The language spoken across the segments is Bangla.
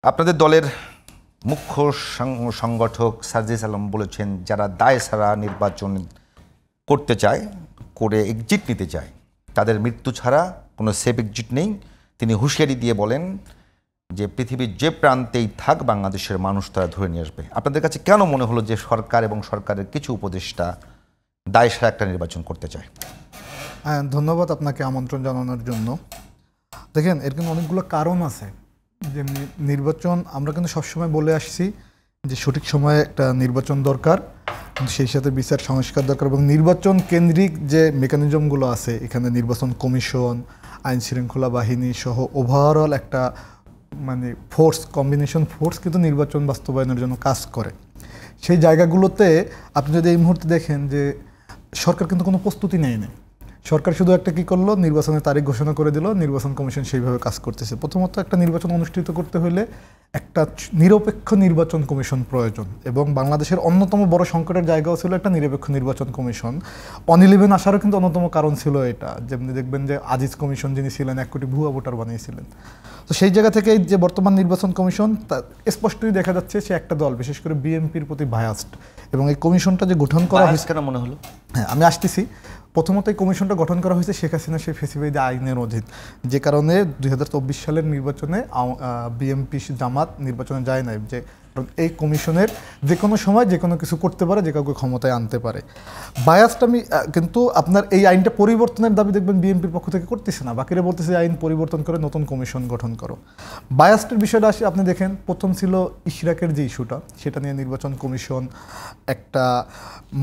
আপনাদের দলের মুখ্য সংগঠক সার্জিস আলম বলেছেন, যারা দায় ছাড়া নির্বাচন করতে চায়, করে এক্সিট নিতে চায়, তাদের মৃত্যু ছাড়া কোনো সেফ এক্সিট নেই। তিনি হুঁশিয়ারি দিয়ে বলেন যে পৃথিবীর যে প্রান্তেই থাক বাংলাদেশের মানুষ তারা ধরে নিয়ে আসবে। আপনাদের কাছে কেন মনে হলো যে সরকার এবং সরকারের কিছু উপদেষ্টা দায় ছাড়া একটা নির্বাচন করতে চায়? ধন্যবাদ আপনাকে আমন্ত্রণ জানানোর জন্য। দেখেন, এর কিন্তু অনেকগুলো কারণ আছে। যেমনি নির্বাচন আমরা কিন্তু সবসময় বলে আসছি যে সঠিক সময়ে একটা নির্বাচন দরকার, সেই সাথে বিচার সংস্কার দরকার, এবং নির্বাচন কেন্দ্রিক যে মেকানিজমগুলো আছে, এখানে নির্বাচন কমিশন, আইন শৃঙ্খলা বাহিনী সহ ওভারঅল একটা ফোর্স, কম্বিনেশন ফোর্স কিন্তু নির্বাচন বাস্তবায়নের জন্য কাজ করে। সেই জায়গাগুলোতে আপনি যদি এই মুহূর্তে দেখেন যে সরকার কিন্তু কোনো প্রস্তুতি নেয়নি। সরকার শুধু একটা কী করলো, নির্বাচনের তারিখ ঘোষণা করে দিল, নির্বাচন কমিশন সেইভাবে কাজ করতেছে। প্রথমত একটা নির্বাচন অনুষ্ঠিত করতে হলে একটা নিরপেক্ষ নির্বাচন কমিশন প্রয়োজন, এবং বাংলাদেশের অন্যতম বড় সংকটের জায়গাও ছিল একটা নিরপেক্ষ নির্বাচন কমিশন। 11 আসারও কিন্তু অন্যতম কারণ ছিল এটা। যেমনি দেখবেন যে আজিজ কমিশন যিনি ছিলেন 1 কোটি ভুয়া ভোটার বানিয়েছিলেন। তো সেই জায়গা থেকে যে বর্তমান নির্বাচন কমিশন, তা স্পষ্টই দেখা যাচ্ছে সে একটা দল, বিশেষ করে বিএনপির প্রতি বায়াসড। এবং এই কমিশনটা যে গঠন করা হয়েছে, কেন মনে হলো? হ্যাঁ, আমি আসতেছি। প্রথমত এই কমিশনটা গঠন করা হয়েছে শেখ হাসিনা সেই ফেসিবাদী আইনের অধীন, যে কারণে 2024 সালের নির্বাচনে বিএনপি জামাত নির্বাচনে যায় নাই, যে এই কমিশনের যে কোনো সময় যে কোনো কিছু করতে পারে, যে কাউকে ক্ষমতায় আনতে পারে। বায়াসটা আমি কিন্তু আপনার এই আইনটা পরিবর্তনের দাবি দেখবেন বিএনপির পক্ষ থেকে করতেছে না, বাকিরা বলতেছে আইন পরিবর্তন করে নতুন কমিশন গঠন করো। বায়াসটার বিষয়টা আসি, আপনি দেখেন প্রথম ছিল ইশরাকের যে ইস্যুটা, সেটা নিয়ে নির্বাচন কমিশন একটা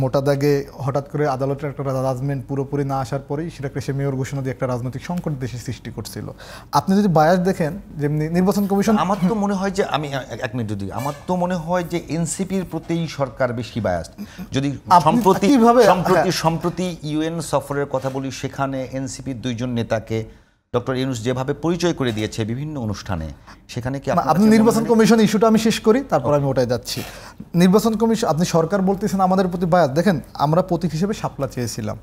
মোটা দাগে হঠাৎ করে আদালতের একটা জাজমেন্ট পুরোপুরি না আসার পরেই ইশরাককে সে মেয়র ঘোষণা দিয়ে একটা রাজনৈতিক সংকট দেশে সৃষ্টি করছিল। আপনি যদি বায়াস দেখেন, যেমনি নির্বাচন কমিশন, আমার তো মনে হয় যে এক মিনিট, যদি আমার তো মনে হয় যে এনসিপির প্রতি সরকার বেশি বায়াসড। যদি সম্প্রতি ইউএন সফরের কথা বলি, সেখানে এনসিপির 2 নেতাকে ডক্টর ইউনূস যেভাবে পরিচয় করে দিয়েছে বিভিন্ন অনুষ্ঠানে, সেখানে কি আপনি নির্বাচন কমিশন ইস্যুটা আমি শেষ করি, তারপর আমি ওটাই যাচ্ছি। নির্বাচন কমিশন, আপনি সরকার বলতেছেন আমাদের প্রতি বায়াস। দেখেন, আমরা প্রতীক হিসেবে শাপলা চেয়েছিলাম।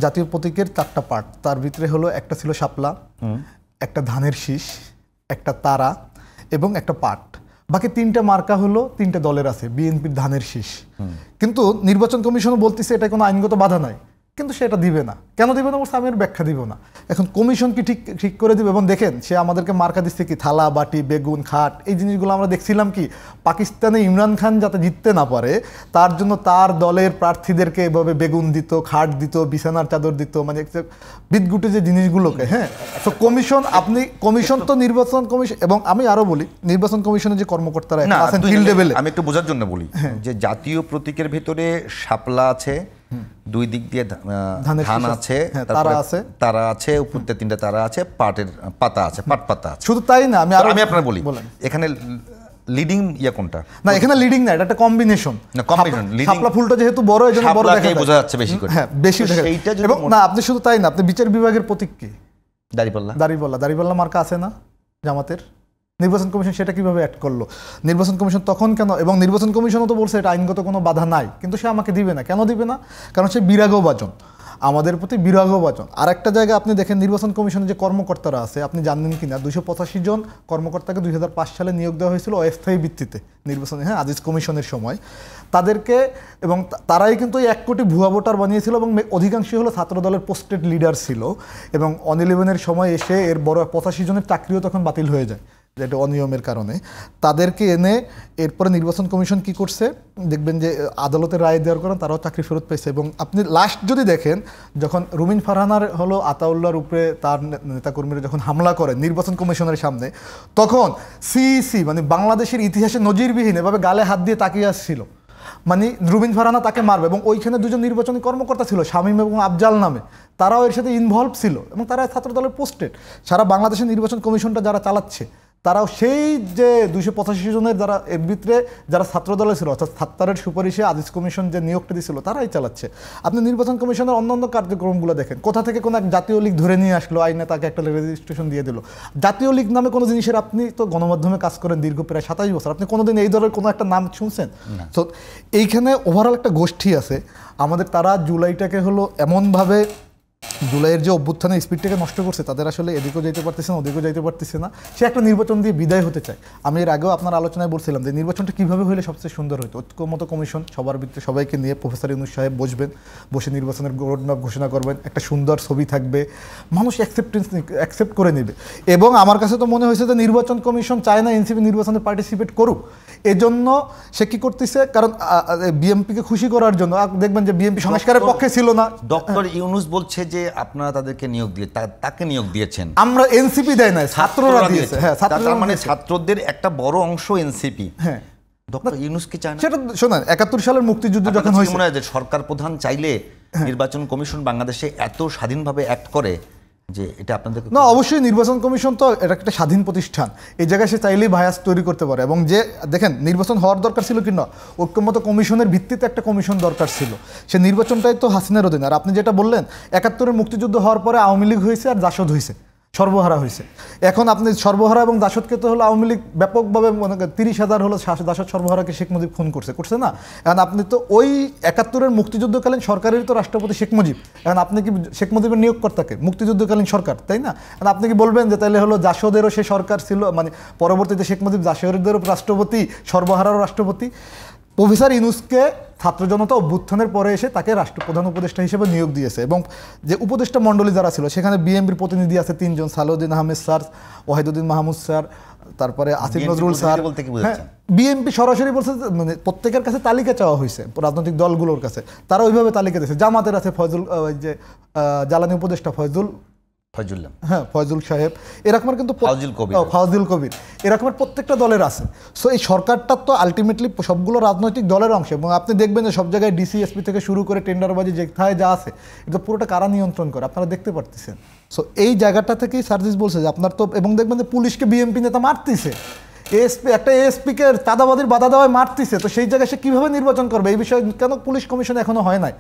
জাতীয় প্রতীকের 4টা পার্ট, তার ভিতরে হলো একটা ছিল শাপলা, একটা ধানের শীষ, একটা তারা এবং একটা পাট। বাকি 3টা মার্কা হলো 3টে দলের আছে, বিএনপির ধানের শীষ। কিন্তু নির্বাচন কমিশনও বলতেছে এটা কোনো আইনগত বাধা নাই, কিন্তু সেটা দিবে না। কেন দিবে না বলছে, আমি এর ব্যাখ্যা দিব না। এখন কমিশন কি ঠিক করে দিবে? এবং দেখেন, সে আমাদেরকে মার্কা দিচ্ছে কি, থালা, বাটি, বেগুন, খাট, এই জিনিসগুলো আমরা দেখছিলাম কি, পাকিস্তানে ইমরান খান যাতে জিততে না পারে তার জন্য তার দলের প্রার্থীদেরকে এভাবে বেগুন দিত, খাট দিত, বিছানার চাদর দিত, বিদগুটে যে জিনিসগুলোকে। হ্যাঁ, তো কমিশন, আপনি কমিশন তো নির্বাচন কমিশন, এবং আমি আরো বলি, নির্বাচন কমিশনের যে কর্মকর্তারা আছেন ফিল্ড লেভেলে, আমি একটু বোঝার জন্য বলি যে জাতীয় প্রতীকের ভেতরে শাপলা আছে, 2 দিক দিয়ে ধান আছে, তারা আছে, উপর দিয়ে 3টা তারা আছে, পাটের পাতা আছে, পাট পাতা আছে। শুধু তাই না, আমি আপনার বলি, এখানে লিডিং কোনটা? না, এখানে লিডিং না, এটা একটা কম্বিনেশন। শাপলা ফুলটা যেহেতু বড়, এজন্য বড় দেখা যায়, বোঝা যাচ্ছে বেশি করে। হ্যাঁ, বেশি দেখা যায়। এবং না, আপনি শুধু তাই না, আপনি বিচার বিভাগের প্রতীক কি? দাড়িপাল্লা মার্কা আছে না জামাতের? নির্বাচন কমিশন সেটা কিভাবে অ্যাড করলো? নির্বাচন কমিশন তখন কেন? এবং নির্বাচন কমিশনও তো বলছে এটা আইনগত কোনো বাধা নাই, কিন্তু সে আমাকে দিবে না। কেন দিবে না? কারণ সে বিরাগভাজন, আমাদের প্রতি বিরাগভাজন। আর একটা জায়গা আপনি দেখেন, নির্বাচন কমিশনের যে কর্মকর্তারা আছে, আপনি জানেন কিনা, 285 জন কর্মকর্তাকে 2005 সালে নিয়োগ দেওয়া হয়েছিল অস্থায়ী ভিত্তিতে নির্বাচনে, হ্যাঁ, আজিজ কমিশনের সময় তাদেরকে, এবং তারাই কিন্তু 1 কোটি ভুয়া ভোটার বানিয়েছিল, এবং অধিকাংশই হলো ছাত্র দলের পোস্টেড লিডার ছিল। এবং 11 সময় এসে এর বড় 85 জনের চাকরিও তখন বাতিল হয়ে যায়, যেটা অনিয়মের কারণে। তাদেরকে এনে এরপরে নির্বাচন কমিশন কি করছে দেখবেন, যে আদালতের রায় দেওয়ার কারণে তারাও চাকরি ফেরত পেয়েছে। এবং আপনি লাস্ট যদি দেখেন, যখন রুমিন ফারহানার হলো আতাউল্লাহর উপরে তার নেতাকর্মীরা যখন হামলা করেন নির্বাচন কমিশনের সামনে, তখন সিইসি বাংলাদেশের ইতিহাসে নজিরবিহীন এভাবে গালে হাত দিয়ে তাকিয়ে আসছিল, রুমিন ফারহানা তাকে মারবে। এবং ওইখানে 2 নির্বাচনী কর্মকর্তা ছিল, শামীম এবং আফজাল নামে, তারাও এর সাথে ইনভলভ ছিল, এবং তারা ছাত্র দলের পোস্টেড। সারা বাংলাদেশের নির্বাচন কমিশনটা যারা চালাচ্ছে, তারাও সেই যে 285 জনের যারা এর ভিতরে যারা ছাত্র দলে ছিল, অর্থাৎ ছাত্রের সুপারিশে আজিজ কমিশন যে নিয়োগটা দিয়েছিল, তারাই চালাচ্ছে। আপনি নির্বাচন কমিশনের অন্যান্য কার্যক্রমগুলো দেখেন, কোথা থেকে কোনো এক জাতীয় লীগ ধরে নিয়ে আসলো, আইনে তাকে একটা রেজিস্ট্রেশন দিয়ে দিল। জাতীয় লীগ নামে কোনো জিনিসের, আপনি তো গণমাধ্যমে কাজ করেন দীর্ঘ প্রায় 27 বছর, আপনি কোনোদিন এই দলের কোনো একটা নাম শুনছেন? তো এইখানে ওভারঅল একটা গোষ্ঠী আছে আমাদের, তারা জুলাইটাকে হলো এমনভাবে জুলাইয়ের যে অভ্যুত্থানের স্পিডটাকে নষ্ট করছে, তাদের আসলে এদিকেও যাইতে পারতেছে না, ওদিকেও যাইতে পারতেছে না। সে একটা নির্বাচন দিয়ে বিদায় হতে চায়। আমি এর আগেও আপনার আলোচনায় বলছিলাম যে নির্বাচনটা কীভাবে হলে সবচেয়ে সুন্দর হতো। ঐক্যমত কমিশন সবার ভিতরে সবাইকে নিয়ে প্রফেসর ইউনূস সাহেব বসবেন, বসে নির্বাচনের রোডম্যাপ ঘোষণা করবেন, একটা সুন্দর ছবি থাকবে, মানুষ অ্যাকসেপ্ট করে নেবে। এবং আমার কাছে তো মনে হয়েছে যে নির্বাচন কমিশন চায় না এনসিপি নির্বাচনে পার্টিসিপেট করুক, এজন্য সে কি করতেছে, কারণ বিএনপিকে খুশি করার জন্য। দেখবেন যে বিএনপি সংস্কারের পক্ষে ছিল না। ডক্টর ইউনূস বলছে যে আপনারা তাদেরকে নিয়োগ দিয়ে তাকে নিয়োগ দিয়েছেন। আমরা এনসিপি দেয় না, ছাত্ররা দিয়েছে। হ্যাঁ, তার মানে ছাত্রদের একটা বড় অংশ এনসিপি। হ্যাঁ, ডক্টর ইউনূস কি চায় না? সেটা শোনেন, ৭১ সালের মুক্তিযুদ্ধ যখন হয়েছে, মনে হয় যে সরকার প্রধান চাইলে নির্বাচন কমিশন বাংলাদেশে এত স্বাধীনভাবে অ্যাক্ট করে যে এটা আপনাদের না, অবশ্যই নির্বাচন কমিশন তো এটা একটা স্বাধীন প্রতিষ্ঠান, এই জায়গায় সে চাইলেই ভায়াস তৈরি করতে পারে। এবং যে দেখেন নির্বাচন হওয়ার দরকার ছিল কি না, ঐক্যমত কমিশনের ভিত্তিতে একটা কমিশন দরকার ছিল। সে নির্বাচনটাই তো হাসিনার অধীনে। আর আপনি যেটা বললেন ৭১-এর মুক্তিযুদ্ধ হওয়ার পরে আওয়ামী লীগ হয়েছে আর জাসদ হয়েছে, সর্বহারা হয়েছে। এখন আপনি সর্বহারা এবং দাসদকে তো হলো আওয়ামী লীগ ব্যাপকভাবে মনে করেন ৩০,০০০ হলো দাসদ সর্বহারাকে শেখ মুজিব খুন করছে না। এখন আপনি তো ওই ৭১-এর মুক্তিযুদ্ধকালীন সরকারের তো রাষ্ট্রপতি শেখ মুজিব। এখন আপনি কি শেখ মুজিবের নিয়োগকর্তাকে মুক্তিযুদ্ধকালীন সরকার, তাই না? এখন আপনি কি বলবেন যে তাহলে হলো জাসদেরও সে সরকার ছিল, মানে পরবর্তীতে শেখ মুজিব জাসদেরও রাষ্ট্রপতি, সর্বহারারও রাষ্ট্রপতি। প্রফেসর ইউনূসকে ছাত্র জনতা অভ্যুত্থানের পরে এসে তাকে রাষ্ট্রপ্রধান উপদেষ্টা হিসেবে নিয়োগ দিয়েছে। এবং যে উপদেষ্টা মণ্ডলী যারা ছিল সেখানে বিএনপির প্রতিনিধি আছে ৩ জন, সালাউদ্দিন আহমেদ স্যার, ওয়াহিদুদ্দিন মাহমুদ স্যার, তারপরে আসিফ নজরুল স্যার। হ্যাঁ, বিএনপি সরাসরি বলছে, মানে প্রত্যেকের কাছে তালিকা চাওয়া হয়েছে রাজনৈতিক দলগুলোর কাছে, তারা ওইভাবে তালিকা দিয়েছে। জামাতের আছে ফয়জুল, যে জ্বালানি উপদেষ্টা ফয়জুল সাহেব, এরকমের কিন্তু ফাউজুল কবির, এরকমের প্রত্যেকটা দলের আছে। সো এই সরকারটা তো আলটিমেটলি সবগুলো রাজনৈতিক দলের অংশ। এবং আপনি দেখবেন যে সব জায়গায় ডিসিএসপি থেকে শুরু করে টেন্ডারবাজি যেথায় যা আছে, এটা পুরোটা কারা নিয়ন্ত্রণ করে আপনারা দেখতে পারতেছেন। সো এই জায়গাটা থেকেই সার্জিস বলছে যে আপনার তো, এবং দেখবেন যে পুলিশকে বিএনপি নেতা মারতেছে, একটা এএসপিকে চাঁদাবাজির বাধা দেওয়ায় মারতেছে। তো সেই জায়গায় সে কীভাবে নির্বাচন করবে? এই বিষয়ে কেন পুলিশ কমিশন এখনো হয় নাই?